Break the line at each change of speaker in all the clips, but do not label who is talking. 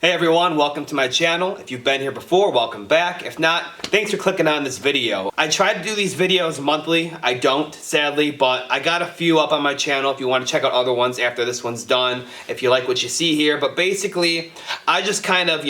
Hey everyone, welcome to my channel. If you've been here before, welcome back. If not, thanks for clicking on this video. I try to do these videos monthly. I don't, sadly, but I got a few up on my channel if you want to check out other ones after this one's done, if you like what you see here. But basically, I just kind of,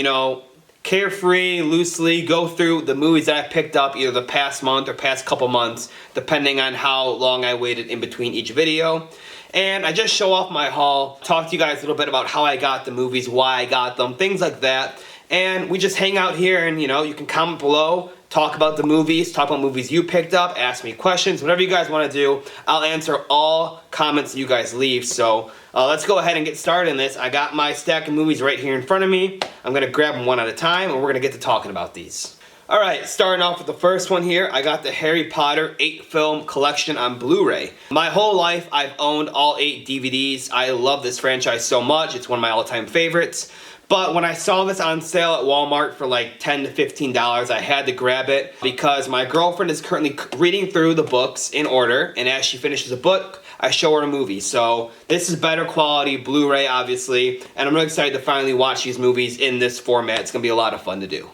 carefree, loosely go through the movies that I picked up either the past month or past couple months, depending on how long I waited in between each video. And I just show off my haul, talk to you guys a little bit about how I got the movies, why I got them, things like that. And we just hang out here and, you can comment below, talk about the movies, talk about movies you picked up, ask me questions, whatever you guys want to do. I'll answer all comments you guys leave. So let's go ahead and get started in this. I got my stack of movies right here in front of me. I'm going to grab them one at a time and we're going to get to talking about these. Alright, starting off with the first one here, I got the Harry Potter 8-film collection on Blu-ray. My whole life, I've owned all 8 DVDs. I love this franchise so much. It's one of my all-time favorites. But when I saw this on sale at Walmart for like $10 to $15, I had to grab it because my girlfriend is currently reading through the books in order, and as she finishes a book, I show her a movie. So this is better quality Blu-ray, obviously, and I'm really excited to finally watch these movies in this format. It's going to be a lot of fun to do.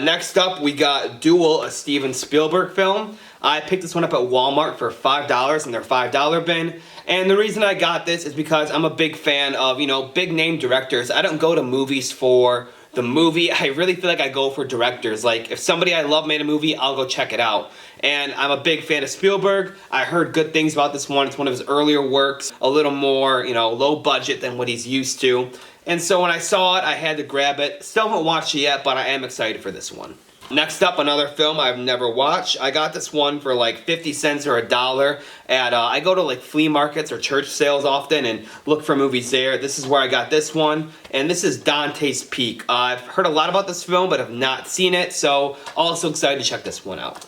Next up, we got Duel, a Steven Spielberg film. I picked this one up at Walmart for $5 in their $5 bin. And the reason I got this is because I'm a big fan of, big name directors. I don't go to movies for the movie. I really feel like I go for directors. Like, if somebody I love made a movie, I'll go check it out. And I'm a big fan of Spielberg. I heard good things about this one. It's one of his earlier works, a little more, low budget than what he's used to. And so when I saw it, I had to grab it. Still haven't watched it yet, but I am excited for this one. Next up, another film I've never watched. I got this one for like 50 cents or $1 at, I go to like flea markets or church sales often and look for movies there. This is where I got this one, and this is Dante's Peak. I've heard a lot about this film, but have not seen it, so also excited to check this one out.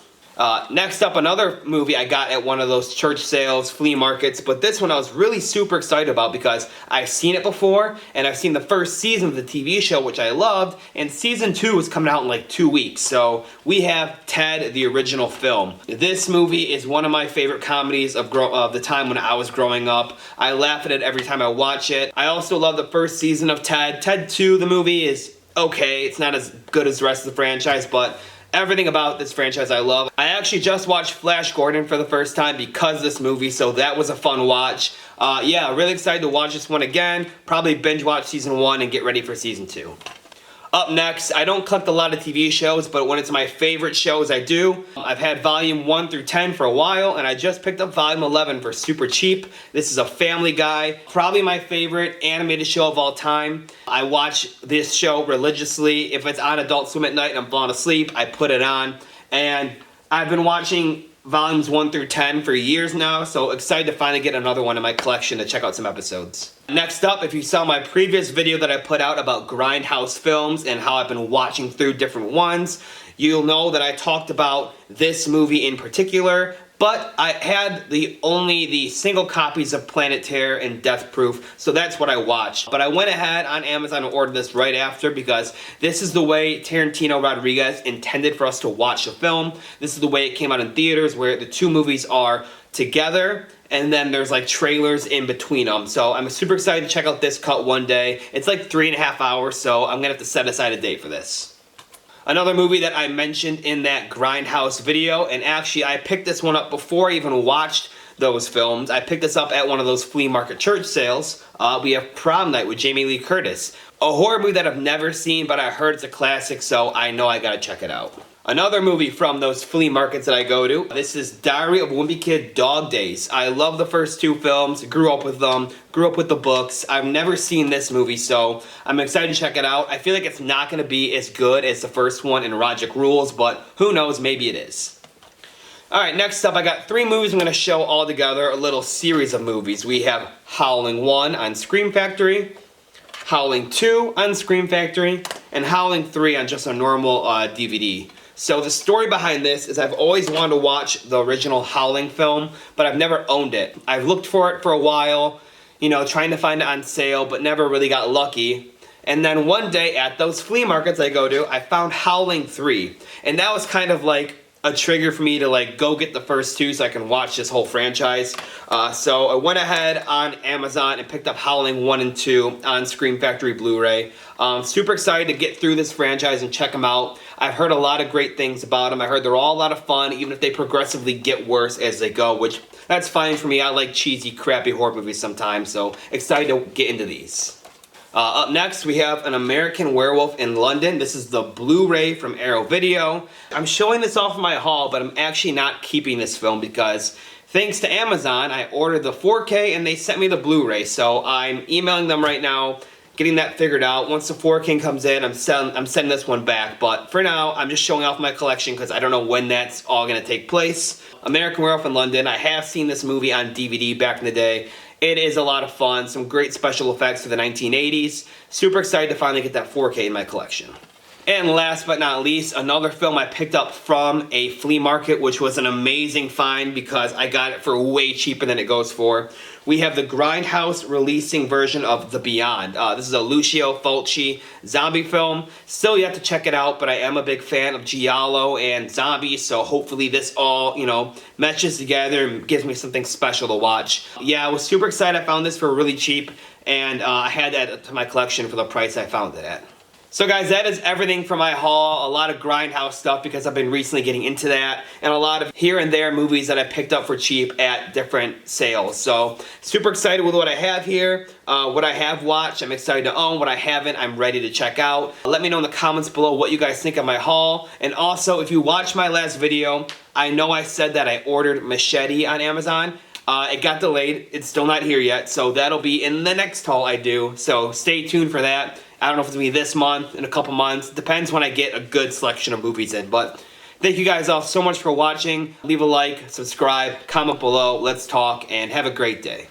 Next up, another movie I got at one of those church sales, flea markets, but this one I was really super excited about because I've seen it before, and I've seen the first season of the TV show, which I loved, and season 2 is coming out in like 2 weeks, so we have Ted, the original film. This movie is one of my favorite comedies of the time when I was growing up. I laugh at it every time I watch it. I also love the first season of Ted. Ted 2, the movie, is okay. It's not as good as the rest of the franchise, but everything about this franchise I love. I actually just watched Flash Gordon for the first time because of this movie, so that was a fun watch. Yeah, really excited to watch this one again. Probably binge watch season 1 and get ready for season 2. Up next, I don't collect a lot of TV shows, but when it's my favorite shows, I do. I've had volume 1 through 10 for a while, and I just picked up volume 11 for super cheap. This is a Family Guy, probably my favorite animated show of all time. I watch this show religiously. If it's on Adult Swim at night and I'm falling asleep, I put it on. And I've been watching volumes 1 through 10 for years now, so excited to finally get another one in my collection to check out some episodes. Next up, if you saw my previous video that I put out about Grindhouse films and how I've been watching through different ones, you'll know that I talked about this movie in particular, but I had only the single copies of Planet Terror and Death Proof, so that's what I watched. But I went ahead on Amazon and ordered this right after because this is the way Tarantino Rodriguez intended for us to watch the film. This is the way it came out in theaters, where the two movies are together, and then there's like trailers in between them. So I'm super excited to check out this cut one day. It's like 3.5 hours, so I'm gonna have to set aside a date for this. Another movie that I mentioned in that Grindhouse video, and actually I picked this one up before I even watched those films. I picked this up at one of those flea market church sales. We have Prom Night with Jamie Lee Curtis. A horror movie that I've never seen, but I heard it's a classic, so I know I gotta check it out. Another movie from those flea markets that I go to. This is Diary of a Wimpy Kid, Dog Days. I love the first 2 films, grew up with them, grew up with the books. I've never seen this movie, so I'm excited to check it out. I feel like it's not going to be as good as the first one in Logic Rules, but who knows, maybe it is. Alright, next up I got 3 movies I'm going to show all together, a little series of movies. We have Howling 1 on Scream Factory, Howling 2 on Scream Factory, and Howling 3 on just a normal DVD. So the story behind this is I've always wanted to watch the original Howling film, but I've never owned it. I've looked for it for a while, trying to find it on sale, but never really got lucky. And then one day at those flea markets I go to, I found Howling 3. And that was kind of like a trigger for me to like go get the first two so I can watch this whole franchise. So I went ahead on Amazon and picked up Howling 1 and 2 on Scream Factory Blu-ray. Super excited to get through this franchise and check them out. I've heard a lot of great things about them. I heard they're all a lot of fun, even if they progressively get worse as they go, which that's fine for me. I like cheesy, crappy horror movies sometimes, so excited to get into these. Up next, we have An American Werewolf in London. This is the Blu-ray from Arrow Video. I'm showing this off in my haul, but I'm actually not keeping this film because thanks to Amazon, I ordered the 4K and they sent me the Blu-ray. So I'm emailing them right now, getting that figured out. Once the 4K comes in, I'm sending this one back. But for now, I'm just showing off my collection because I don't know when that's all going to take place. American Werewolf in London. I have seen this movie on DVD back in the day. It is a lot of fun, some great special effects for the 1980s. Super excited to finally get that 4K in my collection. And last but not least, another film I picked up from a flea market, which was an amazing find because I got it for way cheaper than it goes for. We have the Grindhouse releasing version of The Beyond. This is a Lucio Fulci zombie film. Still yet to check it out, but I am a big fan of giallo and zombies, so hopefully this all, meshes together and gives me something special to watch. Yeah, I was super excited I found this for really cheap, and I had that to my collection for the price I found it at. So guys, that is everything for my haul. A lot of Grindhouse stuff because I've been recently getting into that, and a lot of here and there movies that I picked up for cheap at different sales. So super excited with what I have here. What I have watched, I'm excited to own. What I haven't, I'm ready to check out. Let me know in the comments below what you guys think of my haul. And also, if you watched my last video, I know I said that I ordered Machete on Amazon. It got delayed. It's still not here yet, so that'll be in the next haul I do. So stay tuned for that. I don't know if it's going to be this month, in a couple months. Depends when I get a good selection of movies in. But thank you guys all so much for watching. Leave a like, subscribe, comment below. Let's talk, and have a great day.